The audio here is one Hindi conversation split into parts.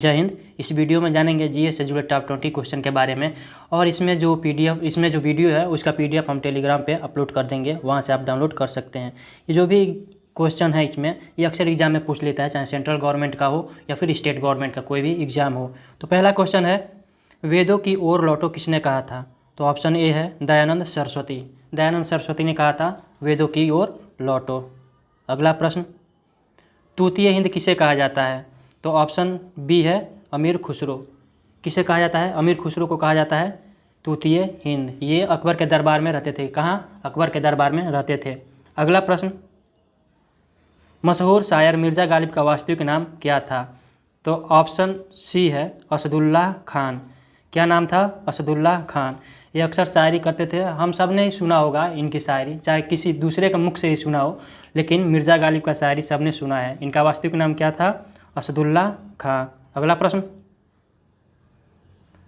जय हिंद। इस वीडियो में जानेंगे जीएस से जुड़े टॉप 20 क्वेश्चन के बारे में। और इसमें जो वीडियो है उसका पीडीएफ हम टेलीग्राम पे अपलोड कर देंगे, वहाँ से आप डाउनलोड कर सकते हैं। ये जो भी क्वेश्चन है इसमें ये अक्सर एग्जाम में पूछ लेता है, चाहे सेंट्रल गवर्नमेंट का हो या फिर स्टेट गवर्नमेंट का कोई भी एग्जाम हो। तो पहला क्वेश्चन है, वेदों की ओर लौटो किसने कहा था? तो ऑप्शन ए है दयानंद सरस्वती। दयानंद सरस्वती ने कहा था वेदों की ओर लौटो। अगला प्रश्न, तूतीय हिंद किसे कहा जाता है? तो ऑप्शन बी है अमीर खुसरो। किसे कहा जाता है? अमीर खुसरो को कहा जाता है तूतीय हिंद। ये अकबर के दरबार में रहते थे। कहाँ? अकबर के दरबार में रहते थे। अगला प्रश्न, मशहूर शायर मिर्ज़ा गालिब का वास्तविक नाम क्या था? तो ऑप्शन सी है असदुल्लाह खान। क्या नाम था? असदुल्लाह खान। ये अक्सर शायरी करते थे, हम सब ने ही सुना होगा इनकी शायरी, चाहे किसी दूसरे के मुख से ही सुना हो, लेकिन मिर्ज़ा गालिब का शायरी सब ने सुना है। इनका वास्तविक नाम क्या था? असदुल्लाह खान। अगला प्रश्न,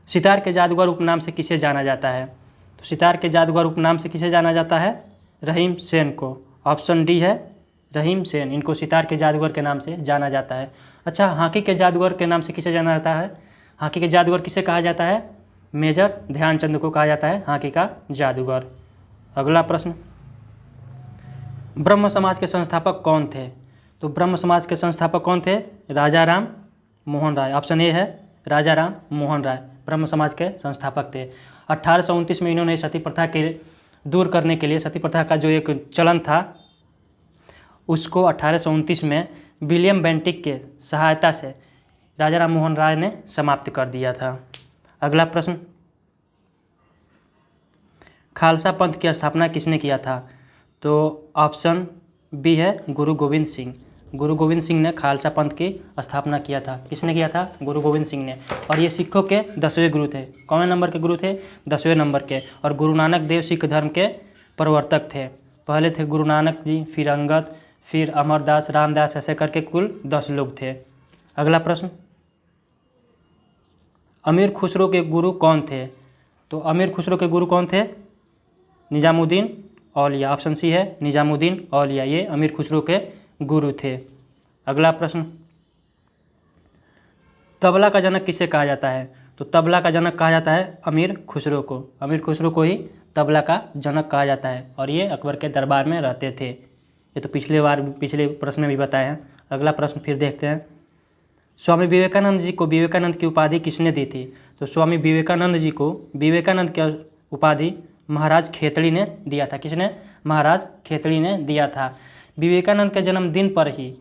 सितार के जादूगर उपनाम से किसे जाना जाता है? तो सितार के जादूगर उपनाम से किसे जाना जाता है? रहीम सेन को। ऑप्शन डी है रहीम सेन, इनको सितार के जादूगर के नाम से जाना जाता है। अच्छा, हॉकी के जादूगर के नाम से किसे जाना जाता है? हॉकी के जादूगर किसे कहा जाता है? मेजर ध्यानचंद को कहा जाता है हॉकी का जादूगर। अगला प्रश्न, ब्रह्म समाज के संस्थापक कौन थे? तो ब्रह्म समाज के संस्थापक कौन थे? राजा राम मोहन राय। ऑप्शन ए है राजा राम मोहन राय ब्रह्म समाज के संस्थापक थे। 1829 में इन्होंने सती प्रथा के दूर करने के लिए, सती प्रथा का जो एक चलन था उसको 1829 में विलियम बेंटिक के सहायता से राजा राम मोहन राय ने समाप्त कर दिया था। अगला प्रश्न, खालसा पंथ की स्थापना किसने किया था? तो ऑप्शन बी है गुरु गोविंद सिंह। गुरु गोविंद सिंह ने खालसा पंथ की स्थापना किया था। किसने किया था? गुरु गोविंद सिंह ने। और ये सिखों के 10वें गुरु थे। कौन नंबर के गुरु थे? 10वें नंबर के। और गुरु नानक देव सिख धर्म के प्रवर्तक थे। पहले थे गुरु नानक जी, फिर अंगद, फिर अमरदास, रामदास, ऐसे करके कुल 10 लोग थे। अगला प्रश्न, अमीर खुसरो के गुरु कौन थे? तो अमीर खुसरो के गुरु कौन थे? निजामुद्दीन औलिया। ऑप्शन सी है निजामुद्दीन औलिया, ये अमीर खुसरो के गुरु थे। अगला प्रश्न, तबला का जनक किसे कहा जाता है? तो तबला का जनक कहा जाता है अमीर खुसरो को। अमीर खुसरो को ही तबला का जनक कहा जाता है और ये अकबर के दरबार में रहते थे। ये तो पिछले प्रश्न में भी बताए हैं। अगला प्रश्न फिर देखते हैं, स्वामी विवेकानंद जी को विवेकानंद की उपाधि किसने दी थी? तो स्वामी विवेकानंद जी को विवेकानंद की उपाधि महाराज खेतड़ी ने दिया था। किसने? महाराज खेतड़ी ने दिया था। विवेकानंद के जन्मदिन पर ही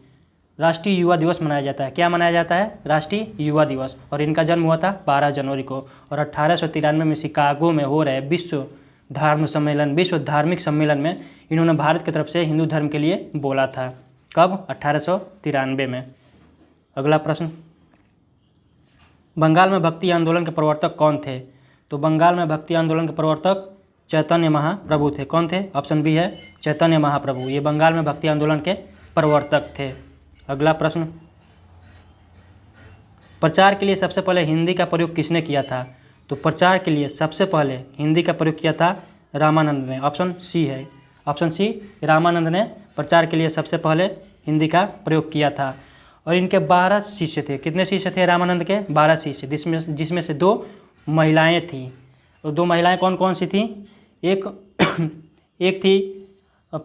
राष्ट्रीय युवा दिवस मनाया जाता है। क्या मनाया जाता है? राष्ट्रीय युवा दिवस। और इनका जन्म हुआ था 12 जनवरी को। और 1893 में शिकागो में हो रहे विश्व धार्मिक सम्मेलन में इन्होंने भारत की तरफ से हिंदू धर्म के लिए बोला था। कब? 1893 में। अगला प्रश्न, बंगाल में भक्ति आंदोलन के प्रवर्तक कौन थे? तो बंगाल में भक्ति आंदोलन के प्रवर्तक चैतन्य महाप्रभु थे। कौन थे? ऑप्शन बी है चैतन्य महाप्रभु। ये बंगाल में भक्ति आंदोलन के प्रवर्तक थे। अगला प्रश्न, प्रचार के लिए सबसे पहले हिंदी का प्रयोग किसने किया था? तो प्रचार के लिए सबसे पहले हिंदी का प्रयोग किया था रामानंद ने। ऑप्शन सी है, ऑप्शन सी, रामानंद ने प्रचार के लिए सबसे पहले हिंदी का प्रयोग किया था। और इनके 12 शिष्य थे। कितने शिष्य थे रामानंद के? 12 शिष्य, जिसमें से 2 महिलाएं थीं। और 2 महिलाएं कौन कौन सी थीं? एक थी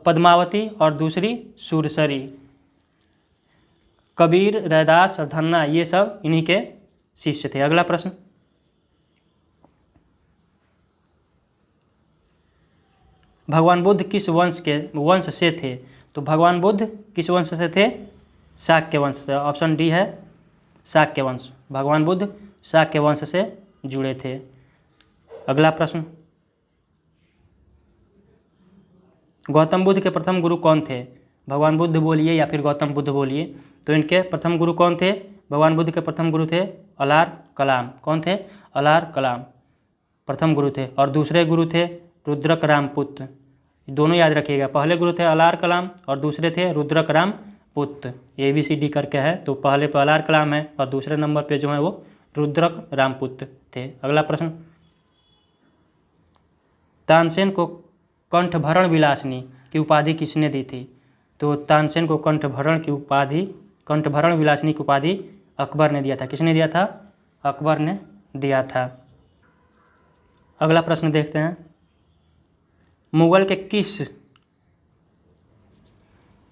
पद्मावती और दूसरी सुरसरी। कबीर, रैदास और धन्ना ये सब इन्हीं के शिष्य थे। अगला प्रश्न, भगवान बुद्ध किस वंश से थे? तो भगवान बुद्ध किस वंश से थे? शाक्य वंश से। ऑप्शन डी है शाक्य वंश। भगवान बुद्ध शाक्य वंश से जुड़े थे। अगला प्रश्न, गौतम बुद्ध के प्रथम गुरु कौन थे? भगवान बुद्ध बोलिए या फिर गौतम बुद्ध बोलिए, तो इनके प्रथम गुरु कौन थे? भगवान बुद्ध के प्रथम गुरु थे अलार कलाम। कौन थे? अलार कलाम प्रथम गुरु थे। और दूसरे गुरु थे रुद्रक रामपुत्र। दोनों याद रखिएगा, पहले गुरु थे अलार कलाम और दूसरे थे रुद्रक रामपुत्र। ABCD करके है, तो पहले पे अलार कलाम है और दूसरे नंबर पे जो है वो रुद्रक रामपुत्र थे। अगला प्रश्न, तानसेन को कंठभरण विलासिनी की उपाधि किसने दी थी? तो तानसेन को कंठभरण विलासिनी की उपाधि अकबर ने दिया था। किसने दिया था? अकबर ने दिया था। अगला प्रश्न देखते हैं।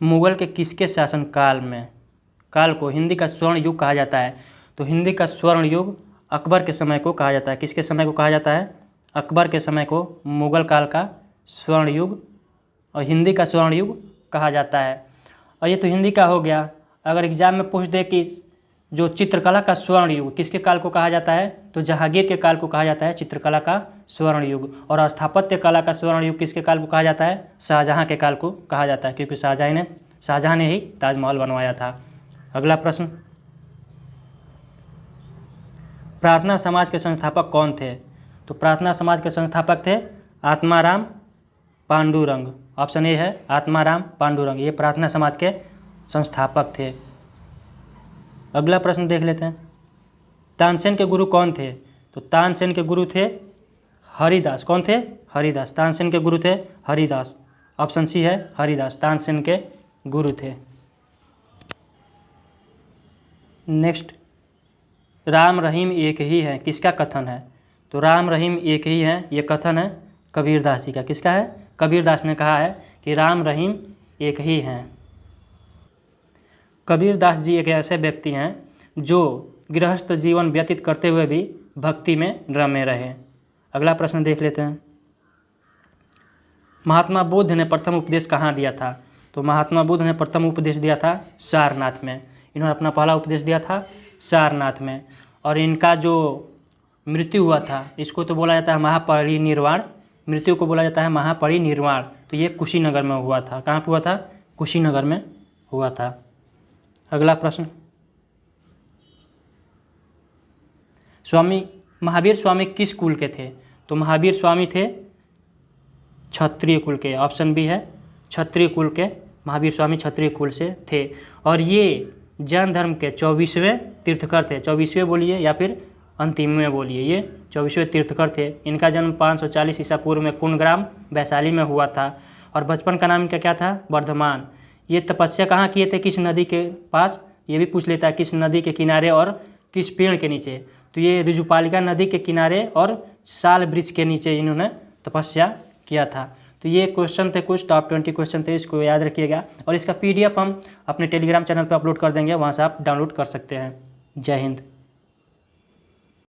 मुगल के किसके शासनकाल में काल को हिंदी का स्वर्ण युग कहा जाता है? तो हिंदी का स्वर्ण युग अकबर के समय को कहा जाता है। किसके समय को कहा जाता है? अकबर के समय को मुगल काल का स्वर्ण युग और हिंदी का स्वर्ण युग कहा जाता है। और ये तो हिंदी का हो गया। अगर एग्जाम में पूछ दे कि जो चित्रकला का स्वर्ण युग किसके काल को कहा जाता है, तो जहांगीर के काल को कहा जाता है चित्रकला का स्वर्ण युग। और स्थापत्य कला का स्वर्ण युग किसके काल को कहा जाता है? शाहजहां के काल को कहा जाता है, क्योंकि शाहजहां ने ही ताजमहल बनवाया था। अगला प्रश्न, प्रार्थना समाज के संस्थापक कौन थे? तो प्रार्थना समाज के संस्थापक थे आत्माराम पांडुरंग। ऑप्शन ए है आत्माराम पांडुरंग, ये प्रार्थना समाज के संस्थापक थे। अगला प्रश्न देख लेते हैं। तानसेन के गुरु कौन थे? तो तानसेन के गुरु थे हरिदास। कौन थे? हरिदास। तानसेन के गुरु थे हरिदास। ऑप्शन सी है हरिदास, तानसेन के गुरु थे। नेक्स्ट, राम रहीम एक ही है, किसका कथन है? तो राम रहीम एक ही है, ये कथन है कबीरदास जी का। किसका है? कबीरदास ने कहा है कि राम रहीम एक ही हैं। कबीरदास जी एक ऐसे व्यक्ति हैं जो गृहस्थ जीवन व्यतीत करते हुए भी भक्ति में रमे रहे। अगला प्रश्न देख लेते हैं। महात्मा बुद्ध ने प्रथम उपदेश कहाँ दिया था? तो महात्मा बुद्ध ने प्रथम उपदेश दिया था सारनाथ में। इन्होंने अपना पहला उपदेश दिया था सारनाथ में। और इनका जो मृत्यु हुआ था, इसको तो बोला जाता है महापरिनिर्वाण, मृत्यु को बोला जाता है महापरिनिर्वाण। तो ये कुशीनगर में हुआ था। कहाँ पे हुआ था? कुशीनगर में हुआ था। अगला प्रश्न, महावीर स्वामी किस कुल के थे? तो महावीर स्वामी थे क्षत्रिय कुल के। ऑप्शन बी है क्षत्रिय कुल के, महावीर स्वामी क्षत्रिय कुल से थे। और ये जैन धर्म के 24वें तीर्थकर थे। 24वें बोलिए या फिर अंतिमवें बोलिए, ये 24वें तीर्थकर थे। इनका जन्म 540 ईसा पूर्व में कुंडग्राम वैशाली में हुआ था। और बचपन का नाम इनका क्या था? वर्धमान। ये तपस्या कहाँ किए थे? किस नदी के पास? ये भी पूछ लेता है किस नदी के किनारे और किस पेड़ के नीचे। तो ये ऋजुपालिका नदी के किनारे और साल वृक्ष के नीचे इन्होंने तपस्या किया था। तो ये क्वेश्चन थे, कुछ टॉप 20 क्वेश्चन थे, इसको याद रखिएगा। और इसका PDF हम अपने टेलीग्राम चैनल पर अपलोड कर देंगे, वहाँ से आप डाउनलोड कर सकते हैं। जय हिंद।